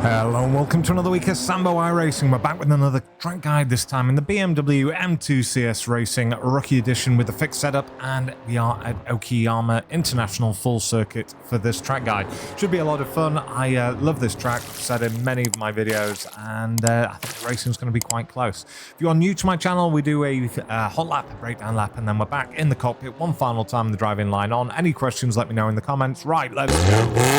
Hello and welcome to another week of Sambo iRacing. We're back with another track guide, this time in the BMW M2 CS Racing Rookie Edition with a fixed setup, and we are at Okayama International full circuit for this track guide. Should be a lot of fun. I love this track, I've said in many of my videos, and I think the racing is going to be quite close. If you are new to my channel, we do a hot lap, a breakdown lap, and then we're back in the cockpit one final time, the driving line on. Any questions, let me know in the comments. Right, let's go.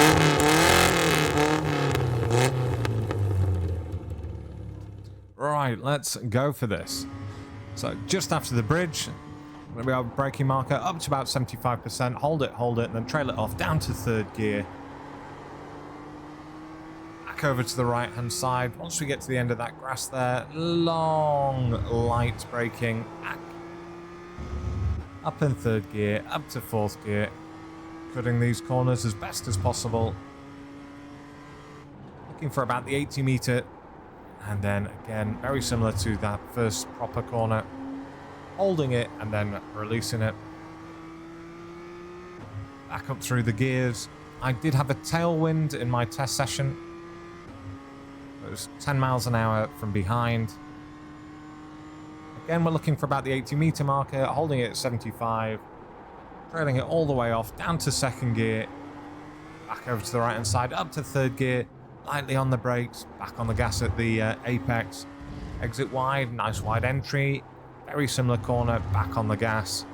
Right, let's go for this. So just after the bridge, we have braking marker up to about 75%. Hold it, and then trail it off down to third gear. Back over to the right hand side. Once we get to the end of that grass there, long light braking. Back. Up in third gear, up to fourth gear. Cutting these corners as best as possible. Looking for about the 80 meter. And then again, very similar to that first proper corner, holding it and then releasing it. Back up through the gears. I did have a tailwind in my test session. It was 10 miles an hour from behind. Again, we're looking for about the 80 meter marker, holding it at 75, trailing it all the way off, down to second gear, back over to the right hand side, up to third gear. Lightly on the brakes, back on the gas at the apex. Exit wide, nice wide entry. Very similar corner, back on the gas.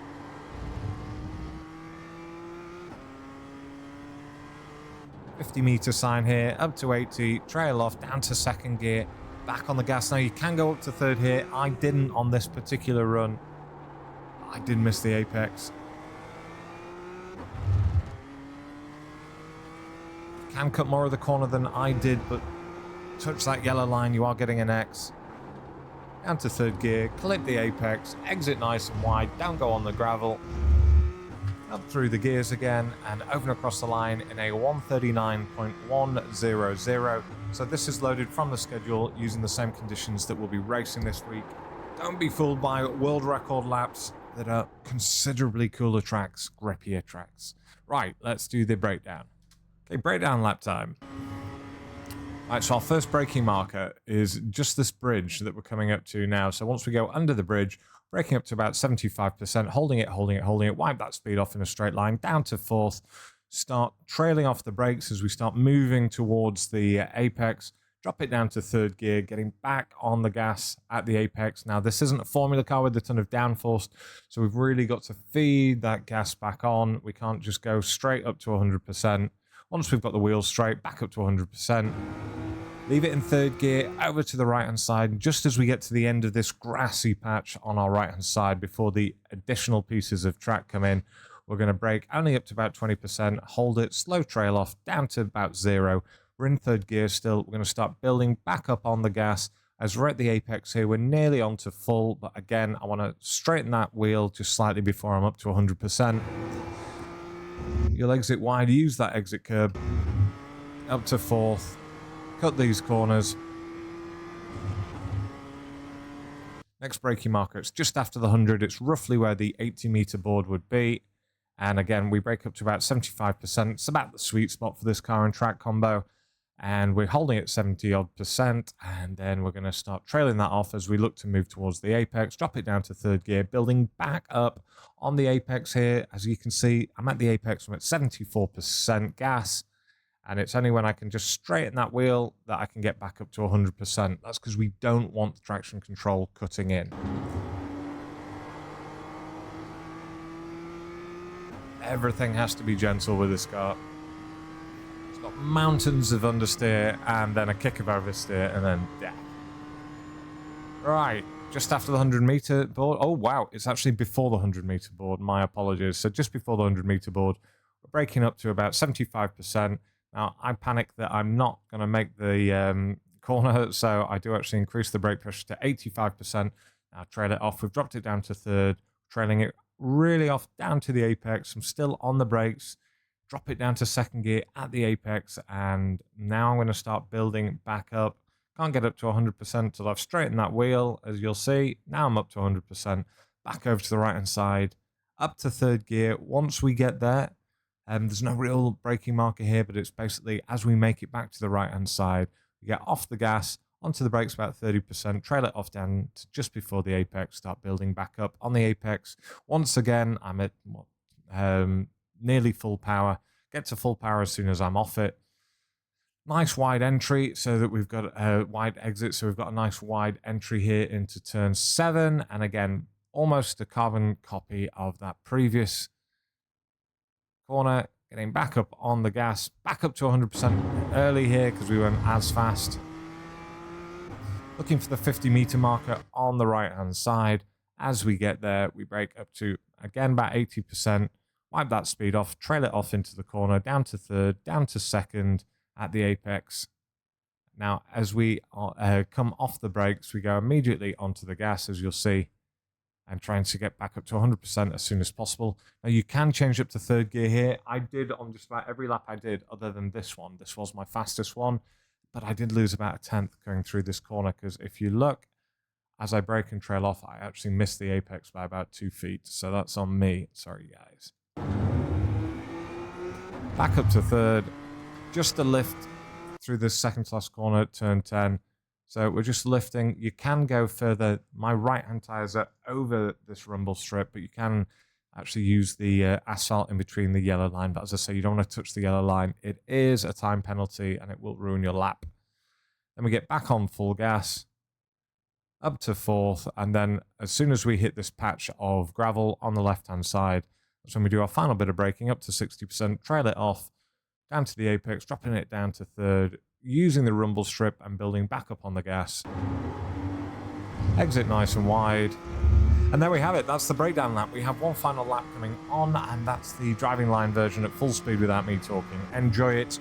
$50 meter sign here, up to 80, trail off, down to second gear, back on the gas. Now you can go up to third here. I didn't on this particular run. I did miss the apex. Can cut more of the corner than I did, but touch that yellow line, you are getting an X. Down to third gear, clip the apex, exit nice and wide, down go on the gravel, up through the gears again, and over across the line in a 139.100. So this is loaded from the schedule using the same conditions that we'll be racing this week. Don't be fooled by world record laps that are considerably cooler tracks, grippier tracks. Right, let's do the breakdown. Okay, breakdown lap time. Right, so our first braking marker is just this bridge that we're coming up to now. So once we go under the bridge, braking up to about 75%, holding it, wipe that speed off in a straight line, down to fourth, start trailing off the brakes as we start moving towards the apex, drop it down to third gear, getting back on the gas at the apex. Now, this isn't a formula car with a ton of downforce, so we've really got to feed that gas back on. We can't just go straight up to 100%. Once we've got the wheels straight, back up to 100%. Leave it in third gear, over to the right-hand side, just as we get to the end of this grassy patch on our right-hand side before the additional pieces of track come in. We're going to brake only up to about 20%, hold it, slow trail off, down to about 0. We're in third gear still. We're going to start building back up on the gas. As we're at the apex here, we're nearly on to full, but again, I want to straighten that wheel just slightly before I'm up to 100%. You'll exit wide, use that exit curb, up to fourth, cut these corners. Next braking marker, it's just after the 100, it's roughly where the 80 meter board would be. And again, we brake up to about 75%, it's about the sweet spot for this car and track combo. And we're holding it 70-odd%, and then we're going to start trailing that off as we look to move towards the apex, drop it down to third gear, building back up on the apex here. As you can see, I'm at the apex, I'm at 74% gas, and it's only when I can just straighten that wheel that I can get back up to 100%. That's because we don't want the traction control cutting in. Everything has to be gentle with this car. Got mountains of understeer and then a kick of oversteer and then death. Right, just after the 100 meter board. Oh wow, it's actually before the 100 meter board. My apologies. So just before the 100 meter board, we're braking up to about 75%. Now I panicked that I'm not going to make the corner, so I do actually increase the brake pressure to 85%. Now trail it off. We've dropped it down to third, trailing it really off down to the apex. I'm still on the brakes. Drop it down to second gear at the apex, and now I'm going to start building back up. Can't get up to 100% till I've straightened that wheel, as you'll see. Now I'm up to 100%. Back over to the right-hand side, up to third gear. Once we get there, there's no real braking marker here, but it's basically as we make it back to the right-hand side, We get off the gas, onto the brakes about 30%, trail it off down to just before the apex, start building back up on the apex. Once again, I'm at nearly full power. Get to full power as soon as I'm off it. Nice wide entry so that we've got a wide exit. So we've got a nice wide entry here into turn 7. And again, almost a carbon copy of that previous corner. Getting back up on the gas, back up to 100% early here because we weren't as fast. Looking for the 50-meter marker on the right-hand side. As we get there, we brake up to, again, about 80%. Wipe that speed off, trail it off into the corner, down to third, down to second at the apex. Now, as we come off the brakes, we go immediately onto the gas, as you'll see, and trying to get back up to 100% as soon as possible. Now, you can change up to third gear here. I did on just about every lap I did, other than this one. This was my fastest one, but I did lose about a tenth going through this corner, because if you look, as I brake and trail off, I actually missed the apex by about 2 feet, so that's on me. Sorry, guys. Back up to third. Just a lift through this second to last corner, turn 10. So we're just lifting. You can go further. My right-hand tires are over this rumble strip, but you can actually use the asphalt in between the yellow line. But as I say, you don't want to touch the yellow line. It is a time penalty, and it will ruin your lap. Then we get back on full gas, up to fourth, and then as soon as we hit this patch of gravel on the left-hand side, that's when we do our final bit of braking, up to 60%, trail it off, down to the apex, dropping it down to third, using the rumble strip and building back up on the gas. Exit nice and wide. And there we have it. That's the breakdown lap. We have one final lap coming on, and that's the driving line version at full speed without me talking. Enjoy it.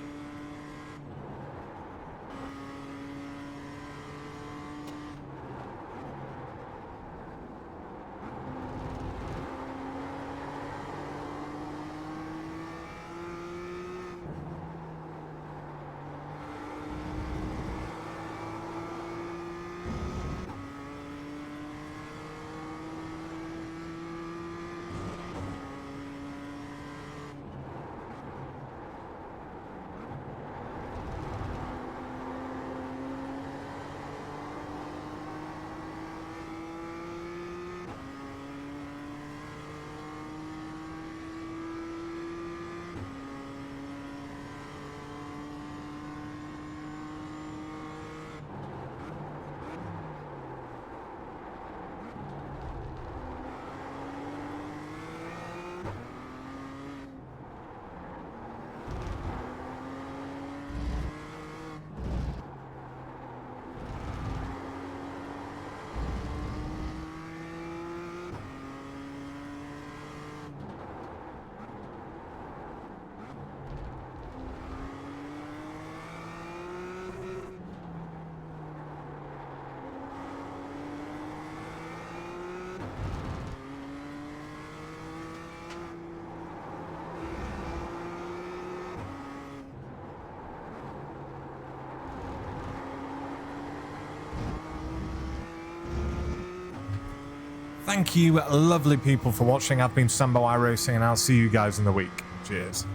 Thank you, lovely people, for watching. I've been Sambo iRacing, and I'll see you guys in the week. Cheers.